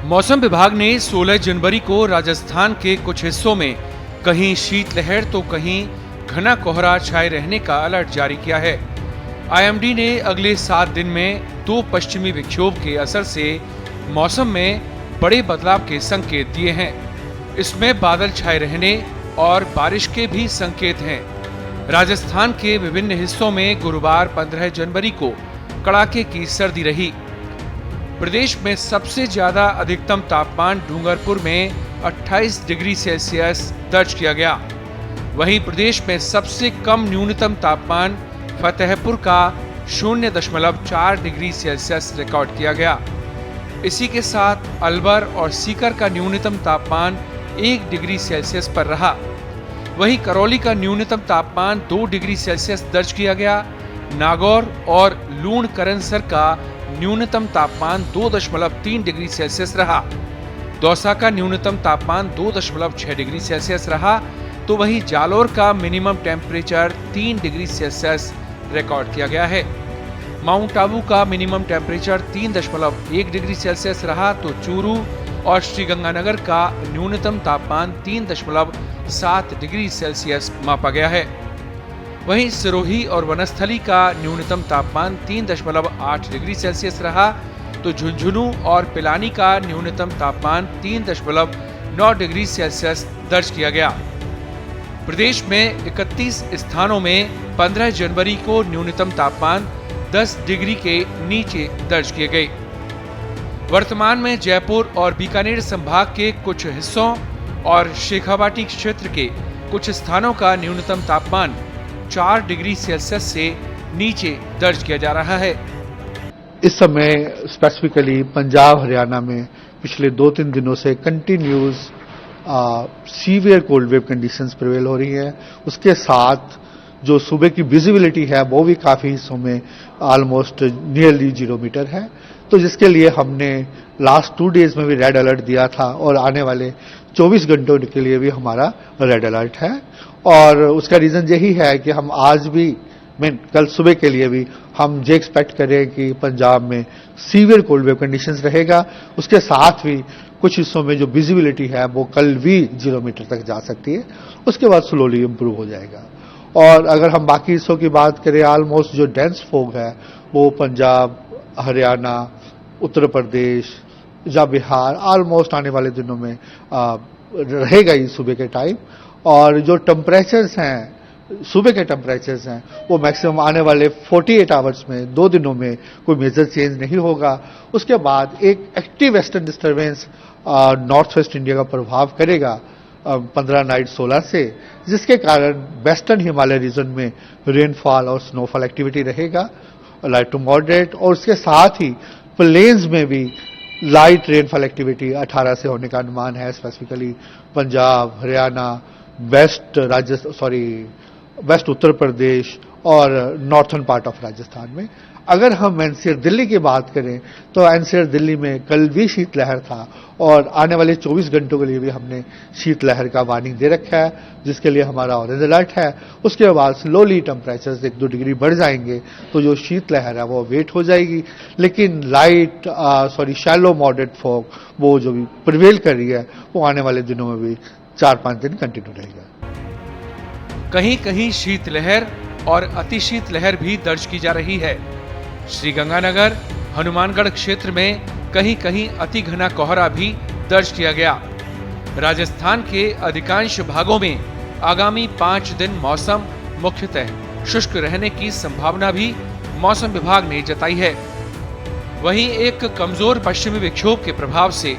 मौसम विभाग ने 16 जनवरी को राजस्थान के कुछ हिस्सों में कहीं शीतलहर तो कहीं घना कोहरा छाए रहने का अलर्ट जारी किया है। आईएमडी ने अगले 7 दिन में 2 पश्चिमी विक्षोभ के असर से मौसम में बड़े बदलाव के संकेत दिए हैं। इसमें बादल छाए रहने और बारिश के भी संकेत हैं। राजस्थान के विभिन्न हिस्सों में गुरुवार 15 जनवरी को कड़ाके की सर्दी रही। प्रदेश में सबसे ज्यादा अधिकतम तापमान डूंगरपुर में 28 डिग्री सेल्सियस दर्ज किया गया। वहीं प्रदेश में सबसे कम न्यूनतम तापमान फतेहपुर का 0.4 डिग्री सेल्सियस रिकॉर्ड किया गया। इसी के साथ अलवर और सीकर का न्यूनतम तापमान 1 डिग्री सेल्सियस पर रहा। वहीं करौली का न्यूनतम तापमान 2 डिग्री सेल्सियस दर्ज किया गया। नागौर और लूणकरनसर का न्यूनतम तापमान 2.3 डिग्री सेल्सियस रहा। दौसा का न्यूनतम तापमान 2.6 डिग्री सेल्सियस रहा, तो वहीं जालोर का minimum temperature 3 degree Celsius record किया गया है। माउंट आबू का मिनिमम टेम्परेचर 3.1 डिग्री सेल्सियस रहा, तो चूरू और श्रीगंगानगर का न्यूनतम तापमान 3.7 डिग्री सेल्सियस मापा गया है। वहीं सिरोही और वनस्थली का न्यूनतम तापमान 3.8 डिग्री सेल्सियस रहा, तो झुंझुनू और पिलानी का न्यूनतम तापमान 3.9 डिग्री सेल्सियस दर्ज किया गया। प्रदेश में 31 स्थानों में 15 जनवरी को न्यूनतम तापमान 10 डिग्री के नीचे दर्ज किए गए। वर्तमान में जयपुर और बीकानेर संभाग के कुछ हिस्सों और शेखावाटी क्षेत्र के कुछ स्थानों का न्यूनतम तापमान 4 डिग्री सेल्सियस से नीचे दर्ज किया जा रहा है। इस समय स्पेसिफिकली पंजाब हरियाणा में पिछले 2-3 दिनों से continuous severe cold wave conditions prevail हो रही हैं। उसके साथ जो सुबह की विजिबिलिटी है वो भी काफी हिस्सों में ऑलमोस्ट नियरली 0 मीटर है, तो जिसके लिए हमने लास्ट 2 डेज में भी रेड अलर्ट दिया था और आने वाले 24 घंटों के लिए भी हमारा रेड अलर्ट है। और उसका रीजन यही है कि हम आज भी कल सुबह के लिए भी हम ये एक्सपेक्ट करें कि पंजाब में सीवियर कोल्ड वेव कंडीशंस रहेगा। उसके साथ भी कुछ हिस्सों में जो विजिबिलिटी है वो कल भी 0 मीटर तक जा सकती है, उसके बाद स्लोली इंप्रूव हो जाएगा। और अगर हम बाकी हिस्सों की बात करें, ऑलमोस्ट जो डेंस फॉग है वो पंजाब, हरियाणा, उत्तर प्रदेश या बिहार ऑलमोस्ट आने वाले दिनों में रहेगा ही सुबह के टाइम। और जो टेम्परेचर्स हैं, सुबह के टेम्परेचर्स हैं, वो मैक्सिमम आने वाले 48 आवर्स में 2 दिनों में कोई मेजर चेंज नहीं होगा। उसके बाद एक active western disturbance north west India का प्रभाव करेगा 15 नाइट 16 से, जिसके कारण वेस्टर्न हिमालय रीजन में रेनफॉल और स्नोफॉल एक्टिविटी रहेगा लाइट टू मॉडरेट। और उसके साथ ही प्लेन्स में भी लाइट रेनफॉल एक्टिविटी 18 से होने का अनुमान है, स्पेसिफिकली पंजाब, हरियाणा, वेस्ट उत्तर प्रदेश और नॉर्थन पार्ट ऑफ राजस्थान में। अगर हम एनसीआर दिल्ली की बात करें तो एनसीआर दिल्ली में कल भी शीतलहर था और आने वाले 24 घंटों के लिए भी हमने शीतलहर का वार्निंग दे रखा है, जिसके लिए हमारा ऑरेंज अलर्ट है। उसके बाद स्लोली टेम्परेचर 1-2 डिग्री बढ़ जाएंगे, तो जो शीतलहर है वो वेट हो जाएगी। लेकिन शैलो मॉडरेट फॉग वो जो भी प्रिवेल कर रही है वो आने वाले दिनों में भी 4-5 दिन कंटिन्यू रहेगा। कहीं कहीं शीतलहर और अतिशीतलहर भी दर्ज की जा रही है। श्रीगंगानगर, हनुमानगढ़ क्षेत्र में कहीं कहीं अति घना कोहरा भी दर्ज किया गया। राजस्थान के अधिकांश भागों में आगामी 5 दिन मौसम मुख्यतः शुष्क रहने की संभावना भी मौसम विभाग ने जताई है। वहीं एक कमजोर पश्चिमी विक्षोभ के प्रभाव से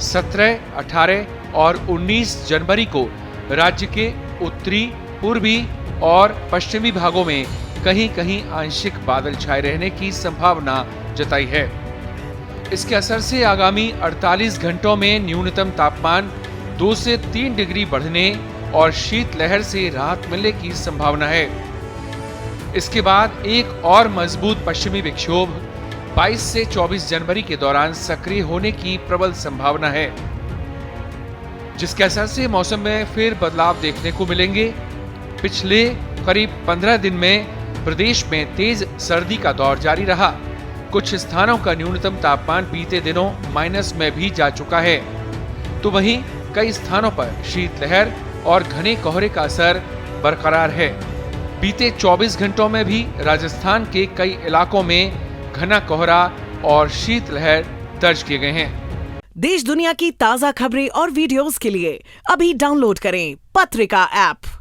17, 18 और 19 जनवरी को राज्य के उत्तरी, पूर्वी और पश्चिमी भागों में कहीं कहीं आंशिक बादल छाए रहने की संभावना जताई है। इसके असर से आगामी 48 घंटों में न्यूनतम तापमान 2 से 3 डिग्री बढ़ने और शीतलहर से राहत मिलने की संभावना है। इसके बाद एक और मजबूत पश्चिमी विक्षोभ 22 से 24 जनवरी के दौरान सक्रिय होने की प्रबल संभावना है, जिसके असर से मौसम में फिर बदलाव देखने को मिलेंगे। पिछले करीब 15 दिन में प्रदेश में तेज सर्दी का दौर जारी रहा। कुछ स्थानों का न्यूनतम तापमान बीते दिनों माइनस में भी जा चुका है, तो वहीं कई स्थानों पर शीतलहर और घने कोहरे का असर बरकरार है। बीते 24 घंटों में भी राजस्थान के कई इलाकों में घना कोहरा और शीतलहर दर्ज किए गए हैं। देश दुनिया की ताजा खबरें और वीडियोस के लिए अभी डाउनलोड करें पत्रिका ऐप।